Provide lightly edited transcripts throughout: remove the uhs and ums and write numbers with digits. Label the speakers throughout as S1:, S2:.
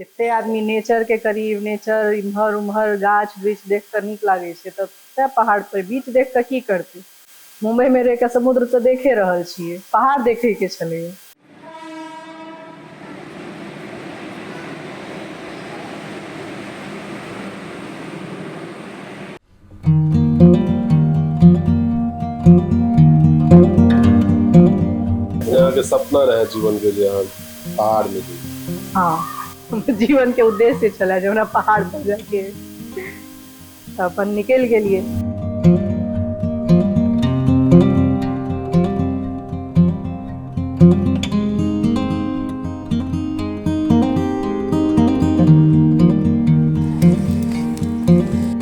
S1: एते आदमी नेचर के करीब, नेचर इम्हर उम्हर गाछ वृक्ष देख कर नीक लागे छै, तऽ पहाड़ पर बीच देख कऽ की करतै। मुंबई में रह के समुद्र तो देखे रहल छियै, पहाड़ देखे के छलै।
S2: यहाँ के सपना रहे जीवन के लिए हम पहाड़ में भी।
S1: हाँ जीवन के उद्देश्य छला जे हमरा पहाड़ पर जाके, तऽ अपन निकल गेलिए।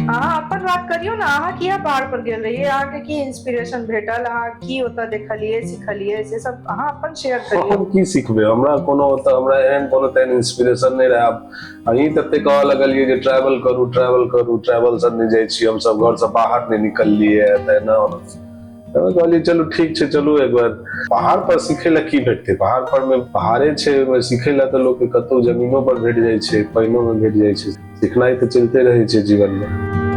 S1: अहाँ अपन बात करियो ना, अहाँ किया पहाड़ पर गेल रहिए, अहाँ के की इंस्पिरेशन भेटल, अहाँ की ओतऽ देखलिए सिखलिए, से सब अहाँ अपन शेयर करियो।
S2: हम की सिखबे, हमरा कोनो ओतऽ हमरा एहन कोनो तेन इंस्पिरेशन नहीं रहे। आब अहीं तते कहऽ लगलिए जे ट्रैवल करू ट्रैवल करू, ट्रैवल से नहीं जाय छी हम सब, घर से बाहर नहीं निकललिए त ना। तो कहलिए चलू ठीक छै, चलू एक बार पहाड़ पर सीखे ला की भेटते। पहाड़ पर में पहाड़े छै, ओहिमे सीखे ला तो लोग के कतौ जमीनो पर भेट जाय छै, पानियो में भेट जाय छै। सिखनाइ तो चलते रहे छै जीवन में।